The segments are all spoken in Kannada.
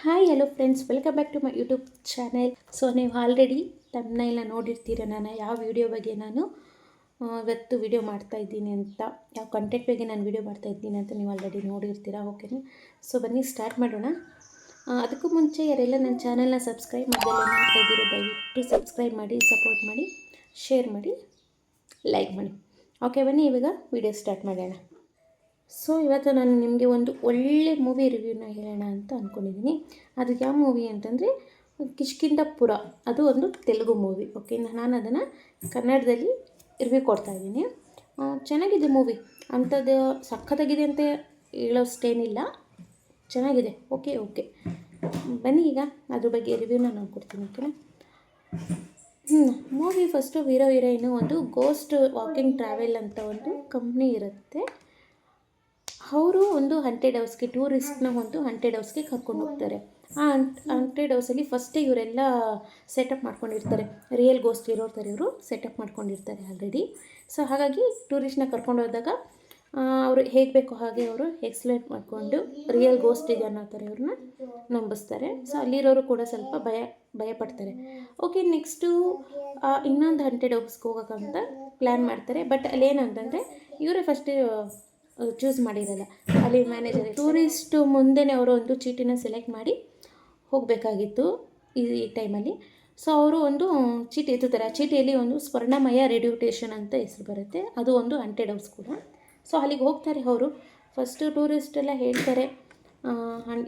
Hi hello friends, welcome back to my YouTube channel. So ನೀವು ಆಲ್ರೆಡಿ ತಮ್ಮನೇಲ ನೋಡಿರ್ತೀರ ನಾನು ಯಾವ ವಿಡಿಯೋ ಬಗ್ಗೆ ನಾನು ಇವತ್ತು ವಿಡಿಯೋ ಮಾಡ್ತಾಯಿದ್ದೀನಿ ಅಂತ, ಯಾವ ಕಂಟೆಂಟ್ ಬಗ್ಗೆ ನಾನು ವಿಡಿಯೋ ಮಾಡ್ತಾಯಿದ್ದೀನಿ ಅಂತ ನೀವು ಆಲ್ರೆಡಿ ನೋಡಿರ್ತೀರ. ಓಕೆನಾ? ಸೊ ಬನ್ನಿ ಸ್ಟಾರ್ಟ್ ಮಾಡೋಣ. ಅದಕ್ಕೂ ಮುಂಚೆ ಯಾರೆಲ್ಲ ನನ್ನ ಚಾನೆಲ್ನ ಸಬ್ಸ್ಕ್ರೈಬ್ ಮಾಡಿದೆಲ್ಲ ನೋಡ್ತಾ ಇದ್ದೀರೋ ದಯವಿಟ್ಟು ಸಬ್ಸ್ಕ್ರೈಬ್ ಮಾಡಿ, ಸಪೋರ್ಟ್ ಮಾಡಿ, ಶೇರ್ ಮಾಡಿ, ಲೈಕ್ ಮಾಡಿ. ಓಕೆ, ಬನ್ನಿ ಇವಾಗ ವಿಡಿಯೋ ಸ್ಟಾರ್ಟ್ ಮಾಡೋಣ. ಸೊ ಇವತ್ತು ನಾನು ನಿಮಗೆ ಒಂದು ಒಳ್ಳೆ ಮೂವಿ ರಿವ್ಯೂನ ಹೇಳೋಣ ಅಂತ ಅಂದ್ಕೊಂಡಿದ್ದೀನಿ. ಅದು ಯಾವ ಮೂವಿ ಅಂತಂದರೆ ಕಿಷ್ಕಿಂಧಪುರ. ಅದು ಒಂದು ತೆಲುಗು ಮೂವಿ. ಓಕೆ, ನಾನು ಅದನ್ನು ಕನ್ನಡದಲ್ಲಿ ರಿವ್ಯೂ ಕೊಡ್ತಾಯಿದ್ದೀನಿ. ಚೆನ್ನಾಗಿದೆ ಮೂವಿ, ಅಂಥದ್ದು ಸಖತ್ತಾಗಿದೆ ಅಂತ ಹೇಳೋಷ್ಟೇನಿಲ್ಲ, ಚೆನ್ನಾಗಿದೆ. ಓಕೆ ಬನ್ನಿ ಈಗ ಅದ್ರ ಬಗ್ಗೆ ರಿವ್ಯೂನ ನೋಡ್ಕೊಡ್ತೀನಿ. ಓಕೆನಾ? ಮೂವಿ ಫಸ್ಟು ಹೀರೋ ಹೀರೋಯಿನು ಒಂದು ಗೋಸ್ಟ್ ವಾಕಿಂಗ್ ಟ್ರಾವೆಲ್ ಅಂತ ಒಂದು ಕಂಪ್ನಿ ಇರುತ್ತೆ. ಅವರು ಒಂದು ಹಂಟೆಡ್ ಹೌಸ್ಗೆ, ಟೂರಿಸ್ಟ್ನ ಒಂದು ಹಂಟೆಡ್ ಹೌಸ್ಗೆ ಕರ್ಕೊಂಡು ಹೋಗ್ತಾರೆ. ಆ ಹಂಟೆಡ್ ಹೌಸಲ್ಲಿ ಫಸ್ಟೇ ಇವರೆಲ್ಲ ಸೆಟಪ್ ಮಾಡ್ಕೊಂಡಿರ್ತಾರೆ. ರಿಯಲ್ ಗೋಸ್ಟ್ ಇರೋ ಥರ ಇವರು ಸೆಟಪ್ ಮಾಡ್ಕೊಂಡಿರ್ತಾರೆ ಆಲ್ರೆಡಿ. ಸೊ ಹಾಗಾಗಿ ಟೂರಿಸ್ಟ್ನ ಕರ್ಕೊಂಡು ಹೋದಾಗ ಅವರು ಹೇಗೆ ಬೇಕೋ ಹಾಗೆ ಅವರು ಎಕ್ಸ್ಪ್ಲೇನ್ ಮಾಡಿಕೊಂಡು ರಿಯಲ್ ಗೋಸ್ಟ್ ಇದೆ ಅನ್ನೋ ಥರ ಇವ್ರನ್ನ ನಂಬಿಸ್ತಾರೆ. ಸೊ ಅಲ್ಲಿರೋರು ಕೂಡ ಸ್ವಲ್ಪ ಭಯ ಪಡ್ತಾರೆ. ಓಕೆ, ನೆಕ್ಸ್ಟು ಇನ್ನೊಂದು ಹಂಟೆಡ್ ಹೌಸ್ಗೆ ಹೋಗೋಕ್ಕಂತ ಪ್ಲ್ಯಾನ್ ಮಾಡ್ತಾರೆ. ಬಟ್ ಅಲ್ಲೇನಂತಂದರೆ ಇವರೇ ಫಸ್ಟೇ ಚೂಸ್ ಮಾಡಿರಲ್ಲ. ಅಲ್ಲಿ ಮ್ಯಾನೇಜರ್ ಟೂರಿಸ್ಟು ಮುಂದೆನೇ ಅವರು ಒಂದು ಚೀಟಿನ ಸೆಲೆಕ್ಟ್ ಮಾಡಿ ಹೋಗಬೇಕಾಗಿತ್ತು ಈ ಟೈಮಲ್ಲಿ. ಸೊ ಅವರು ಒಂದು ಚೀಟಿ ಎತ್ತುತ್ತಾರೆ. ಆ ಚೀಟಿಯಲ್ಲಿ ಒಂದು ಸ್ವರ್ಣಮಯ ರೇಡಿಯೋ ಸ್ಟೇಷನ್ ಅಂತ ಹೆಸರು ಬರುತ್ತೆ. ಅದು ಒಂದು ಹಂಟೆಡ್ ಹೌಸ್ ಕೂಡ. ಸೊ ಅಲ್ಲಿಗೆ ಹೋಗ್ತಾರೆ ಅವರು. ಫಸ್ಟು ಟೂರಿಸ್ಟೆಲ್ಲ ಹೇಳ್ತಾರೆ,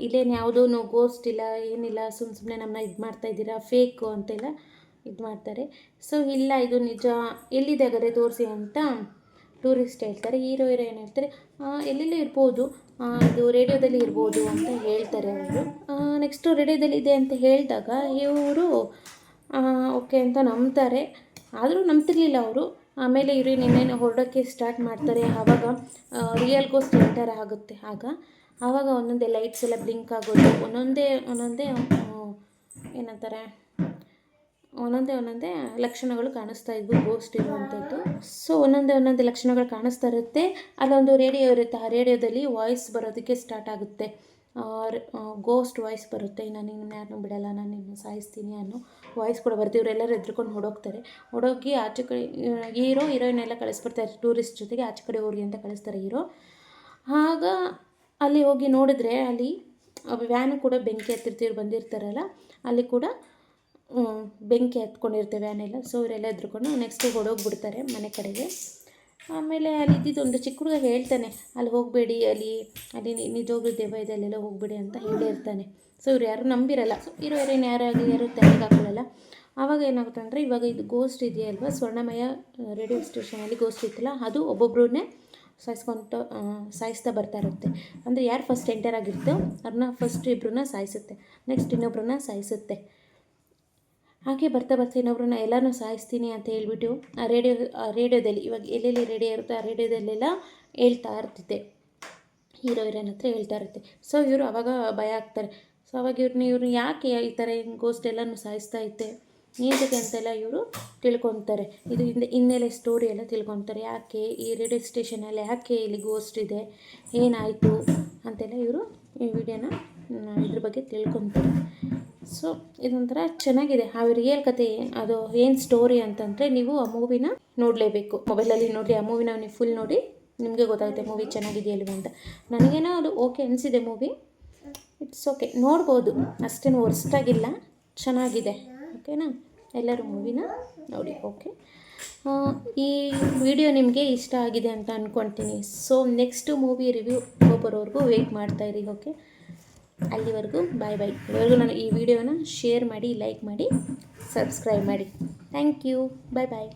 ಇಲ್ಲೇನು ಯಾವುದೂ ಗೋಸ್ಟ್ ಇಲ್ಲ, ಏನಿಲ್ಲ, ಸುಮ್ಮನೆ ನಮ್ಮನ್ನ ಇದು ಮಾಡ್ತಾಯಿದ್ದೀರಾ, ಫೇಕು ಅಂತೆಲ್ಲ ಇದು ಮಾಡ್ತಾರೆ. ಸೊ ಇಲ್ಲ, ಇದು ನಿಜ, ಎಲ್ಲಿದೆ ಹಾಗಾದರೆ ತೋರಿಸಿ ಅಂತ ಟೂರಿಸ್ಟ್ ಹೇಳ್ತಾರೆ. ಹೀರೋ ಏನು ಹೇಳ್ತಾರೆ, ಎಲ್ಲೆಲ್ಲೇ ಇರ್ಬೋದು, ಇದು ರೇಡಿಯೋದಲ್ಲಿ ಇರ್ಬೋದು ಅಂತ ಹೇಳ್ತಾರೆ ಅವರು. ನೆಕ್ಸ್ಟು ರೇಡಿಯೋದಲ್ಲಿ ಇದೆ ಅಂತ ಹೇಳಿದಾಗ ಇವರು ಓಕೆ ಅಂತ ನಂಬ್ತಾರೆ. ಆದರೂ ನಂಬ್ತಿರ್ಲಿಲ್ಲ ಅವರು. ಆಮೇಲೆ ಇವರು ಇನ್ನೇನು ಹೊರಡೋಕ್ಕೆ ಸ್ಟಾರ್ಟ್ ಮಾಡ್ತಾರೆ. ಆವಾಗ ರಿಯಲ್ ಗೋಸ್ಟ್ ಎಂಟರ್ ಆಗುತ್ತೆ. ಆವಾಗ ಒಂದೊಂದೇ ಲೈಟ್ಸ್ ಎಲ್ಲ ಬ್ಲಿಂಕ್ ಆಗೋದು, ಒಂದೊಂದೇ ಏನಂತಾರೆ, ಒಂದೊಂದೇ ಲಕ್ಷಣಗಳು ಕಾಣಿಸ್ತಾ ಇದ್ವು ಗೋಸ್ಟ್ ಇರುವಂಥದ್ದು. ಸೊ ಒಂದೊಂದೇ ಲಕ್ಷಣಗಳು ಕಾಣಿಸ್ತಾ ಇರುತ್ತೆ. ಅಲ್ಲೊಂದು ರೇಡಿಯೋ ಇರುತ್ತೆ. ಆ ರೇಡಿಯೋದಲ್ಲಿ ವಾಯ್ಸ್ ಬರೋದಕ್ಕೆ ಸ್ಟಾರ್ಟ್ ಆಗುತ್ತೆ. ಗೋಸ್ಟ್ ವಾಯ್ಸ್ ಬರುತ್ತೆ, ನಾನು ನಿನ್ನ ಯಾರನ್ನೂ ಬಿಡಲ್ಲ, ನಾನು ನಿನ್ನ ಸಾಯಿಸ್ತೀನಿ ಅನ್ನೋ ವಾಯ್ಸ್ ಕೂಡ ಬರುತ್ತೆ. ಇವರೆಲ್ಲರೂ ಎದ್ರುಕೊಂಡು ಹೊಡೋಗಿ ಆಚೆ ಕಡೆ ಹೀರೋ ಹೀರೋಯಿನ್ ಎಲ್ಲ ಕಳಿಸ್ಬಿಡ್ತಾರೆ ಟೂರಿಸ್ಟ್ ಜೊತೆಗೆ. ಆಚೆ ಕಡೆ ಹೋಗಿ ಅಂತ ಕಳಿಸ್ತಾರೆ ಹೀರೋ. ಆಗ ಅಲ್ಲಿ ಹೋಗಿ ನೋಡಿದ್ರೆ ಅಲ್ಲಿ ವ್ಯಾನು ಕೂಡ ಬೆಂಕಿ ಹತ್ತಿರ್ತೀವ್ರು ಬಂದಿರ್ತಾರಲ್ಲ, ಅಲ್ಲಿ ಕೂಡ ಬೆಂಕಿ ಹತ್ಕೊಂಡಿರ್ತೇವೆ ವ್ಯಾನೆಲ್ಲ. ಸೊ ಇವರೆಲ್ಲ ಎದ್ರುಕೊಂಡು ನೆಕ್ಸ್ಟು ಹೊಡೋಗ್ಬಿಡ್ತಾರೆ ಮನೆ ಕಡೆಗೆ. ಆಮೇಲೆ ಅಲ್ಲಿ ಇದ್ದಿದ್ದು ಒಂದು ಚಿಕ್ಕ ಹುಡುಗ ಹೇಳ್ತಾನೆ, ಅಲ್ಲಿ ಹೋಗಬೇಡಿ, ಅಲ್ಲಿ ನಿಜವಾಗ್ಲೂ ದೆವ್ವ ಇದೆ, ಅಲ್ಲೆಲ್ಲ ಹೋಗಬೇಡಿ ಅಂತ ಹೇಳಿರ್ತಾನೆ. ಸೊ ಇವ್ರು ಯಾರು ನಂಬಿರಲ್ಲ. ಸೊ ಹೀರೋಯಿನ್ ಯಾರು ತಲೆಗೆ ಹಾಕೊಳ್ಳಲ್ಲ. ಆವಾಗ ಏನಾಗುತ್ತೆ ಅಂದರೆ, ಇವಾಗ ಇದು ಗೋಸ್ಟ್ ಇದೆಯಲ್ವ, ಸ್ವರ್ಣಮಯ ರೇಡಿಯೋ ಸ್ಟೇಷನಲ್ಲಿ ಗೋಸ್ಟ್ ಇತ್ತಲ್ಲ, ಅದು ಒಬ್ಬೊಬ್ಬರನ್ನೇ ಸಾಯಿಸ್ತಾ ಬರ್ತಾ ಇರುತ್ತೆ. ಅಂದರೆ ಯಾರು ಫಸ್ಟ್ ಎಂಟರ್ ಆಗಿರ್ತೋ ಅವ್ರನ್ನ ಫಸ್ಟ್ ಇಬ್ಬರನ್ನ ಸಾಯಿಸುತ್ತೆ, ನೆಕ್ಸ್ಟ್ ಇನ್ನೊಬ್ಬರನ್ನ ಸಾಯಿಸುತ್ತೆ. ಹಾಗೆ ಬರ್ತಾ ಇನ್ನೊಬ್ರನ್ನ ಎಲ್ಲನೂ ಸಾಯಿಸ್ತೀನಿ ಅಂತ ಹೇಳ್ಬಿಟ್ಟು ಆ ರೇಡಿಯೋದಲ್ಲಿ ಇವಾಗ ಎಲ್ಲೆಲ್ಲಿ ರೇಡಿಯೋ ಇರುತ್ತೆ ಆ ರೇಡಿಯೋದಲ್ಲೆಲ್ಲ ಹೇಳ್ತಾ ಇರ್ತಿದ್ದೆ, ಹೀರೋ ಹೀರೋಯಿನ್ ಹತ್ರ ಹೇಳ್ತಾ ಇರುತ್ತೆ. ಸೊ ಇವರು ಆವಾಗ ಭಯ ಆಗ್ತಾರೆ. ಸೊ ಅವಾಗ ಇವ್ರನ್ನ ಯಾಕೆ ಈ ಥರ ಗೋಸ್ಟ್ ಎಲ್ಲನೂ ಸಾಯಿಸ್ತಾ ಇತ್ತೆ ಏನಿದೆ ಅಂತೆಲ್ಲ ಇವರು ತಿಳ್ಕೊತಾರೆ. ಇದು ಹಿನ್ನೆಲೆ ಸ್ಟೋರಿ ಎಲ್ಲ ತಿಳ್ಕೊತಾರೆ. ಯಾಕೆ ಈ ರೇಡಿಯೋ ಸ್ಟೇಷನಲ್ಲಿ ಯಾಕೆ ಇಲ್ಲಿ ಗೋಸ್ಟ್ ಇದೆ, ಏನಾಯಿತು ಅಂತೆಲ್ಲ ಇವರು ಈ ವಿಡಿಯೋನ ಇದ್ರ ಬಗ್ಗೆ ತಿಳ್ಕೊತಾರೆ. ಸೊ ಇದೊಂಥರ ಚೆನ್ನಾಗಿದೆ. ಆ ರಿಯಲ್ ಕತೆ ಅದು ಏನು ಸ್ಟೋರಿ ಅಂತಂದರೆ ನೀವು ಆ ಮೂವಿನ ನೋಡಲೇಬೇಕು. ಮೊಬೈಲಲ್ಲಿ ನೋಡಿ, ಆ ಮೂವಿನ ನೀವು ಫುಲ್ ನೋಡಿ, ನಿಮಗೆ ಗೊತ್ತಾಗುತ್ತೆ ಮೂವಿ ಚೆನ್ನಾಗಿದೆಯಲ್ವ ಅಂತ. ನನಗೇನೋ ಅದು ಓಕೆ ಅನಿಸಿದೆ ಮೂವಿ. ಇಟ್ಸ್ ಓಕೆ, ನೋಡ್ಬೋದು, ಅಷ್ಟೇನು ವರ್ಸ್ಟಾಗಿಲ್ಲ, ಚೆನ್ನಾಗಿದೆ. ಓಕೆನಾ? ಎಲ್ಲರೂ ಮೂವಿನ ನೋಡಿ. ಓಕೆ, ಈ ವಿಡಿಯೋ ನಿಮಗೆ ಇಷ್ಟ ಆಗಿದೆ ಅಂತ ಅಂದ್ಕೊಳ್ತೀನಿ. ಸೊ ನೆಕ್ಸ್ಟು ಮೂವಿ ರಿವ್ಯೂ ಬರೋವರೆಗೂ ವೆಯ್ಟ್ ಮಾಡ್ತಾಯಿರಿ. ಓಕೆ, ಅಲ್ಲಿವರೆಗೂ ಬಾಯ್. ಇಲ್ಲಿವರೆಗೂ ನಾನು ಈ ವಿಡಿಯೋನ ಶೇರ್ ಮಾಡಿ, ಲೈಕ್ ಮಾಡಿ, ಸಬ್ಸ್ಕ್ರೈಬ್ ಮಾಡಿ. Thank you. ಬಾಯ್.